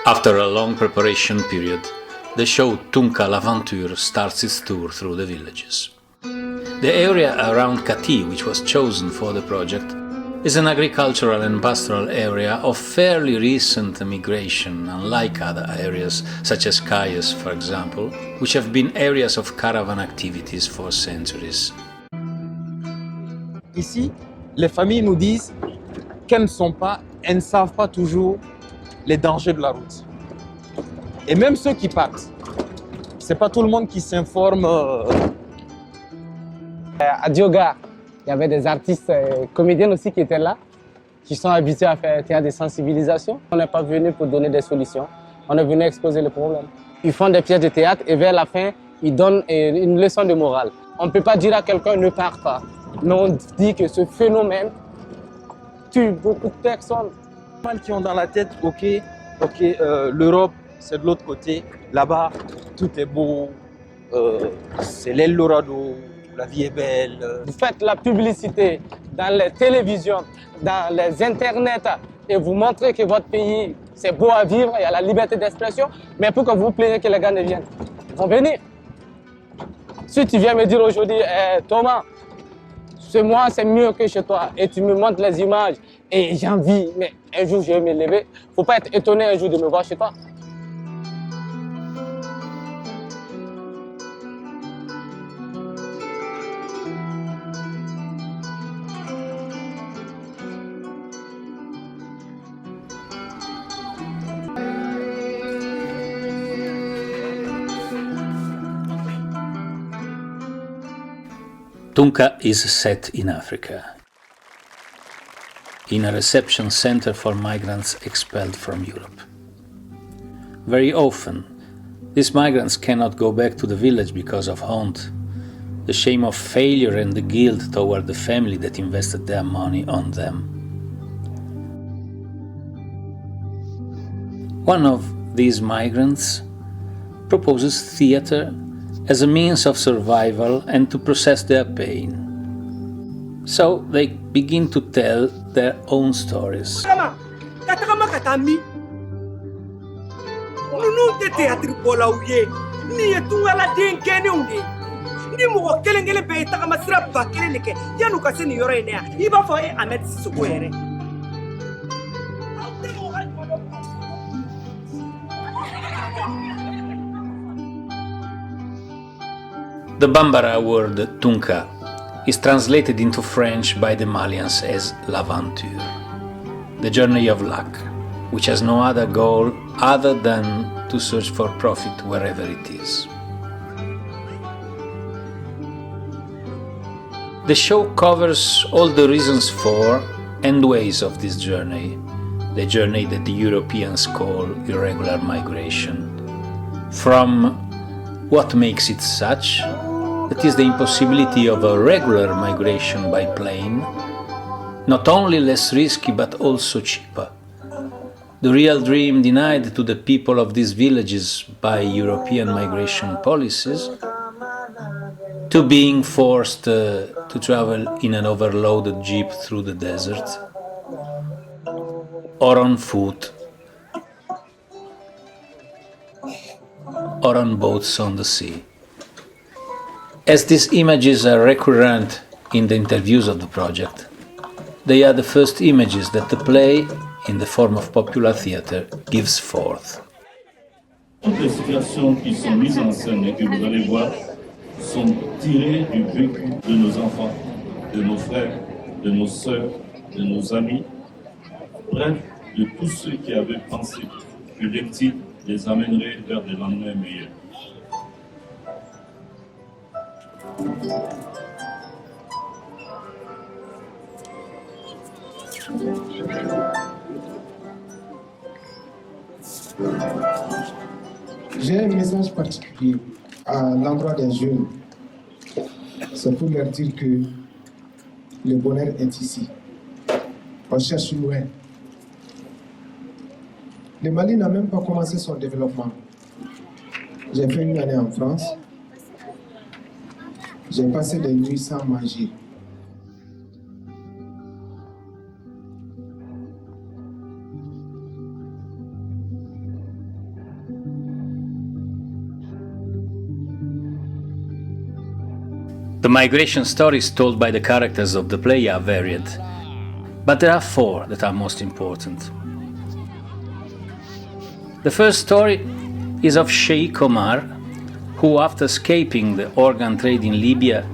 After a long preparation period, the show Tunca l'Aventure starts its tour through the villages. The area around Kati, which was chosen for the project, is an agricultural and pastoral area of fairly recent migration, unlike other areas, such as Hijos, for example, which have been areas of caravan activities for centuries. Ici, les familles nous disent qu'elles ne savent pas toujours les dangers de la route. Et même ceux qui partent, c'est pas tout le monde qui s'informe. À Dioga, il y avait des artistes comédiens aussi qui étaient là, qui sont habitués à faire théâtre de sensibilisation. On n'est pas venu pour donner des solutions, on est venu exposer le problème. Ils font des pièces de théâtre et vers la fin, ils donnent une leçon de morale. On ne peut pas dire à quelqu'un ne pars pas, mais on dit que ce phénomène tue beaucoup de personnes. Mal qui ont dans la tête, ok, l'Europe c'est de l'autre côté, là-bas tout est beau, c'est l'Eldorado, la vie est belle. Vous faites la publicité dans les télévisions, dans les internets et vous montrez que votre pays c'est beau à vivre, il y a la liberté d'expression, mais pour que vous plaignez que les gars ne viennent, ils vont venir. Si tu viens me dire aujourd'hui, Thomas, chez moi c'est mieux que chez toi et tu me montres les images et j'ai envie, mais un jour je vais me lever, il ne faut pas être étonné un jour de me voir chez toi. Tunca is set in Africa, in a reception center for migrants expelled from Europe. Very often, these migrants cannot go back to the village because of haunt, the shame of failure and the guilt toward the family that invested their money on them. One of these migrants proposes theater as a means of survival and to process their pain. So they begin to tell their own stories. The Bambara word Tunca is translated into French by the Malians as l'aventure, the journey of luck, which has no other goal other than to search for profit wherever it is. The show covers all the reasons for and ways of this journey, the journey that the Europeans call irregular migration, from what makes it such, that is the impossibility of a regular migration by plane, not only less risky but also cheaper, the real dream denied to the people of these villages by European migration policies, to being forced to travel in an overloaded jeep through the desert, or on foot, or on boats on the sea. As these images are recurrent in the interviews of the project, they are the first images that the play, in the form of popular theatre, gives forth. Toutes les situations qui sont mises en scène et que vous allez voir sont tirées du vécu de nos enfants, de nos frères, de nos sœurs, de nos amis, bref, de tous ceux qui avaient pensé que l'exil les amènerait vers des lendemains meilleurs. J'ai un message particulier à l'endroit des jeunes. C'est pour leur dire que le bonheur est ici. On cherche loin. Le Mali n'a même pas commencé son développement. J'ai fait une année en France. J'ai passé des nuits sans manger. The migration stories told by the characters of the play are varied, but there are 4 that are most important. The first story is of Sheikh Omar, who, after escaping the organ trade in Libya,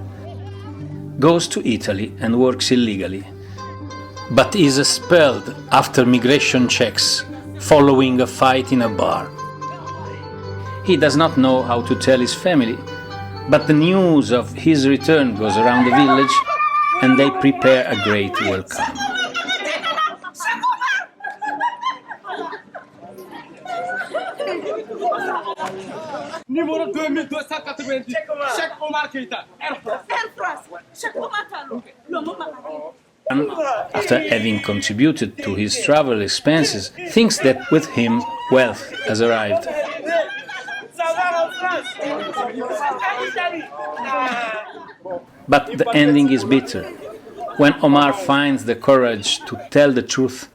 goes to Italy and works illegally, but is expelled after migration checks following a fight in a bar. He does not know how to tell his family, but the news of his return goes around the village and they prepare a great welcome. Numéro 2290. Cheikh Omar Keita. Air France. Cheikh Omar Talo. And after having contributed to his travel expenses, thinks that with him wealth has arrived. But the ending is bitter. When Omar finds the courage to tell the truth,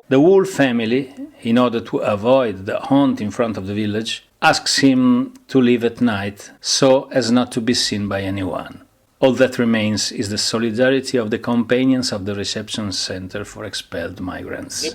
the whole family, in order to avoid the haunt in front of the village, asks him to leave at night so as not to be seen by anyone. All that remains is the solidarity of the companions of the reception center for expelled migrants.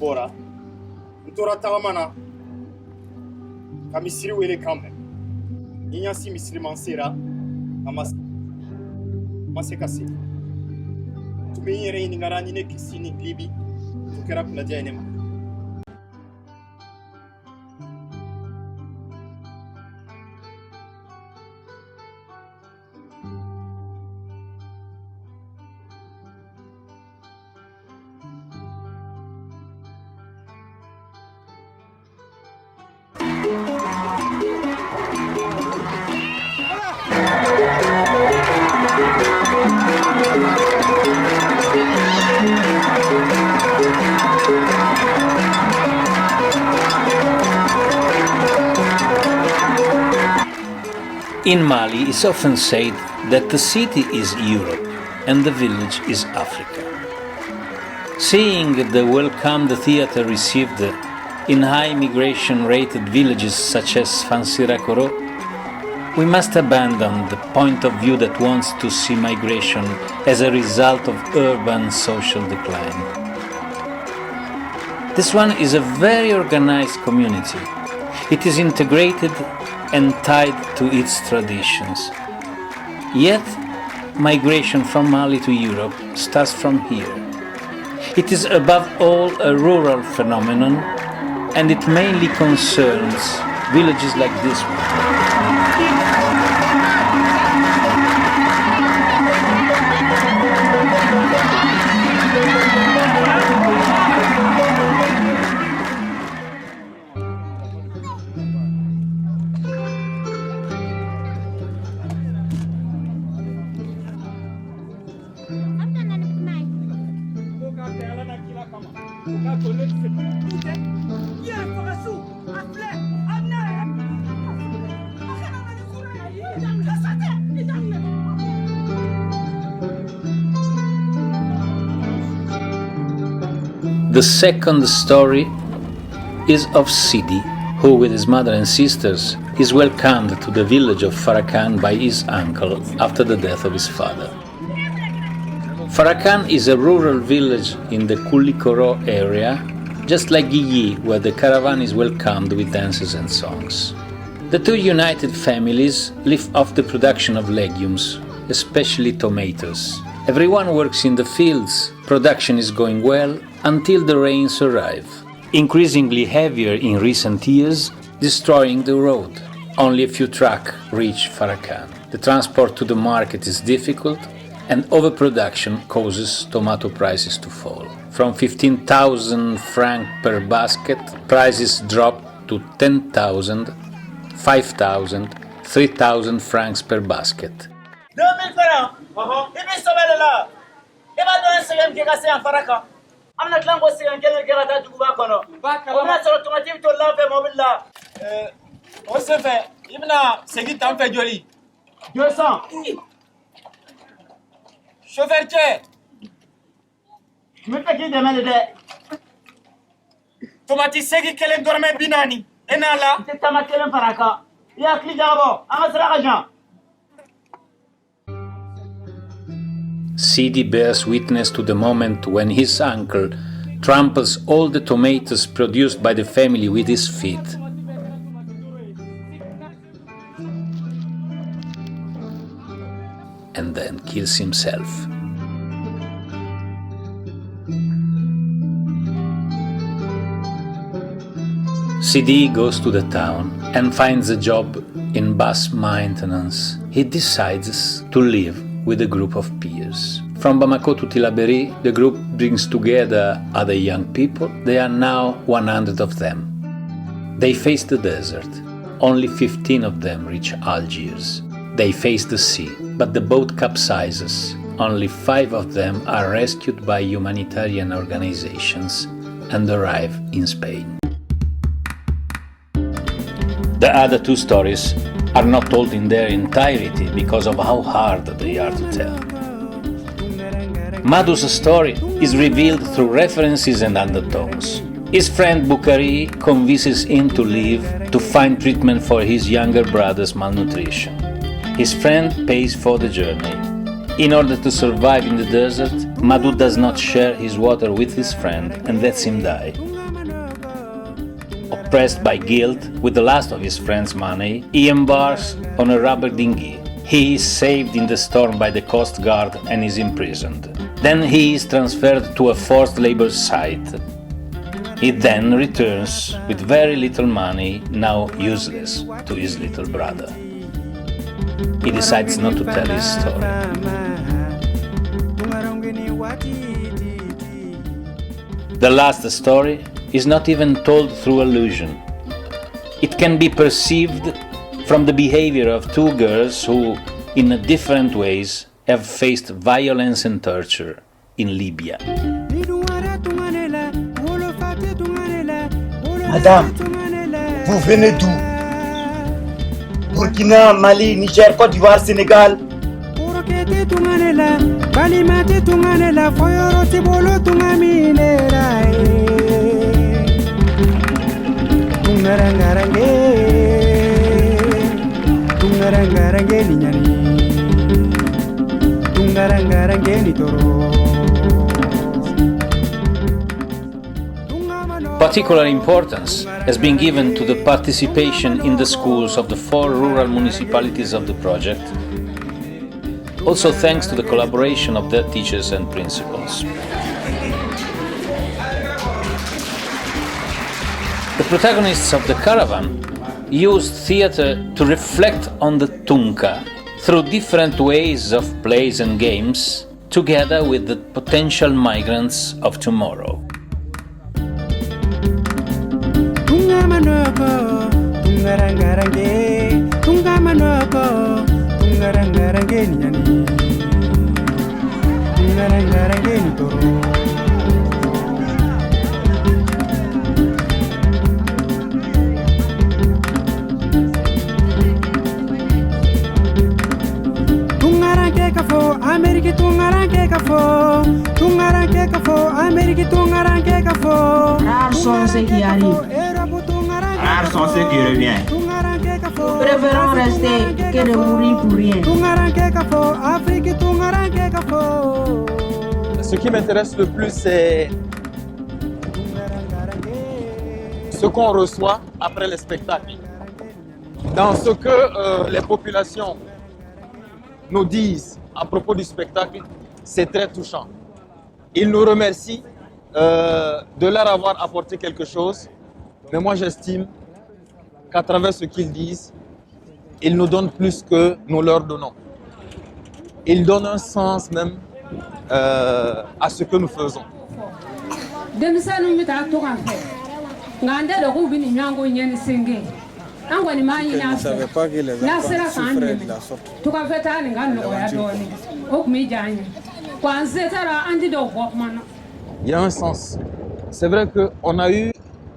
In Mali, it's often said that the city is Europe and the village is Africa. Seeing the welcome the theater received in high migration rated villages such as Fansirakoro, we must abandon the point of view that wants to see migration as a result of urban social decline. This one is a very organized community. It is integrated and tied to its traditions. Yet, migration from Mali to Europe starts from here. It is above all a rural phenomenon, and it mainly concerns villages like this one. The second story is of Sidi, who with his mother and sisters is welcomed to the village of Farakan by his uncle after the death of his father. Farakan is a rural village in the Koulikoro area, just like Guilly, where the caravan is welcomed with dances and songs. The two united families live off the production of legumes, especially tomatoes. Everyone works in the fields, production is going well until the rains arrive, increasingly heavier in recent years, destroying the road. Only a few trucks reach Farakan. The transport to the market is difficult, and overproduction causes tomato prices to fall. From 15,000 francs per basket, prices drop to 10,000, 5,000, 3,000 francs per basket. 2000 francs. Et puis ça va là. Et va donner ce qui est cassé en Farakan. Amna tlango se ngene gera da duba kono. On a sur automatique to lave mobile là. On se fait. Ibna segi tam fait joli. 200. Chauffeur tché. Me fait qui demande de. Tomati segi kelen dorme binani. Enala. C'est tamati kelen Farakan. Il y a qui d'abord? Sidi bears witness to the moment when his uncle tramples all the tomatoes produced by the family with his feet. And then kills himself. Sidi goes to the town and finds a job in bus maintenance. He decides to live with a group of peers. From Bamako to Tillabéri, the group brings together other young people. There are now 100 of them. They face the desert. Only 15 of them reach Algiers. They face the sea, but the boat capsizes. Only 5 of them are rescued by humanitarian organizations and arrive in Spain. The other 2 stories are not told in their entirety because of how hard they are to tell. Madu's story is revealed through references and undertones. His friend Bukhari convinces him to leave to find treatment for his younger brother's malnutrition. His friend pays for the journey. In order to survive in the desert, Madu does not share his water with his friend and lets him die. Oppressed by guilt, with the last of his friend's money, he embarks on a rubber dinghy. He is saved in the storm by the Coast Guard and is imprisoned. Then he is transferred to a forced labor site. He then returns with very little money, now useless, to his little brother. He decides not to tell his story. The last story is not even told through allusion. It can be perceived from the behavior of 2 girls who, in different ways, have faced violence and torture in Libya. Madame, vous venez d'où? Burkina, Mali, Niger, Côte d'Ivoire, Sénégal. Particular importance has been given to the participation in the schools of the 4 rural municipalities of the project, also thanks to the collaboration of their teachers and principals. The protagonists of the caravan used theatre to reflect on the Tunka through different ways of plays and games, together with the potential migrants of tomorrow. Rares sont ceux qui arrivent. Rares sont ceux qui reviennent. Préférons rester que de mourir pour rien. Ce qui m'intéresse le plus, c'est ce qu'on reçoit après le spectacle. Dans ce que les populations nous disent à propos du spectacle, c'est très touchant. Ils nous remercient de leur avoir apporté quelque chose, mais moi j'estime qu'à travers ce qu'ils disent, ils nous donnent plus que nous leur donnons. Ils donnent un sens même à ce que nous faisons. Je ne savais pas que les enfants souffraient de la sorte. Il y a un sens. C'est vrai qu'on a eu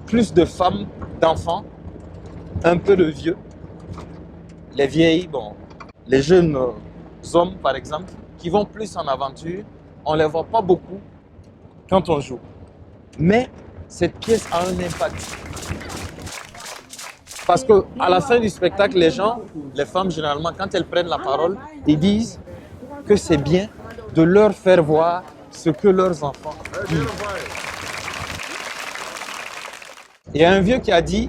plus de femmes, d'enfants, un peu de vieux. Les vieilles, bon, les jeunes hommes par exemple, qui vont plus en aventure, on ne les voit pas beaucoup quand on joue. Mais cette pièce a un impact. Parce qu'à la fin du spectacle, les femmes généralement, quand elles prennent la parole, ils disent que c'est bien de leur faire voir ce que leurs enfants vivent. Il y a un vieux qui a dit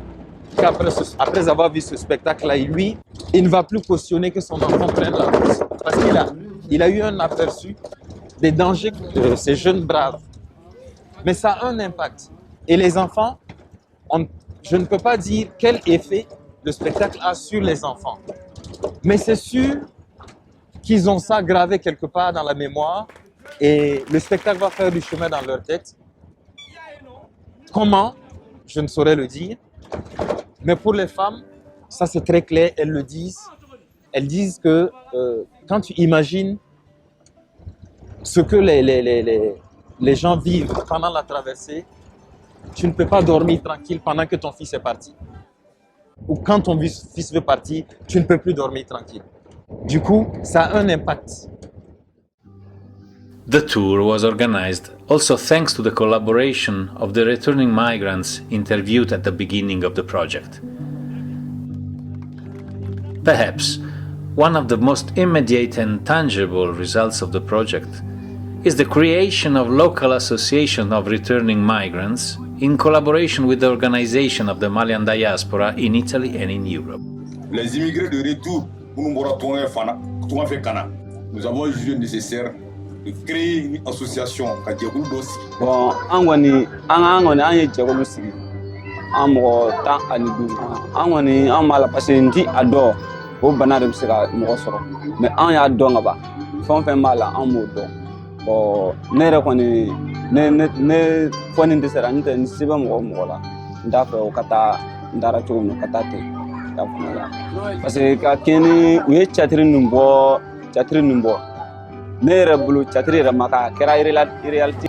qu'après avoir vu ce spectacle-là, lui, il ne va plus cautionner que son enfant prenne la route. Parce qu'il a eu un aperçu des dangers de ces jeunes braves. Mais ça a un impact. Et les enfants, je ne peux pas dire quel effet le spectacle a sur les enfants. Mais c'est sûr qu'ils ont ça gravé quelque part dans la mémoire et le spectacle va faire du chemin dans leur tête. Comment? Je ne saurais le dire. Mais pour les femmes, ça c'est très clair, elles le disent. Elles disent que quand tu imagines ce que les gens vivent pendant la traversée, tu ne peux pas dormir tranquille pendant que ton fils est parti. Ou quand ton fils veut partir, tu ne peux plus dormir tranquille. Du coup, ça a un impact. The tour was organized also thanks to the collaboration of the returning migrants interviewed at the beginning of the project. Perhaps one of the most immediate and tangible results of the project is the creation of local association of returning migrants in collaboration with the organization of the Malian diaspora in Italy and in Europe. Les immigrés de retour, nous avons jugé nécessaire de créer une association Bon, an kɔni an ye jɛkulu sigi an mɔgɔ 15 an kɔni an b'a la parce que n ti a dɔn o bana de bɛ se ka mɔgɔ sɔrɔ mais an y'a dɔn ka ban fɛn o fɛn b'a la an m'o dɔn bon ne yɛrɛ kɔni ne fɔ ni dɛsɛra n tɛ n se bɛ mɔgɔ o mɔgɔ la n t'a fɛ o ka taa n taara cogo min ka taa ten i y'a faamuya parce que ka kɛ ni u ye catiri nin bɔ ne yɛrɛ bolo catiri yɛrɛ ma k'a kɛra réalité.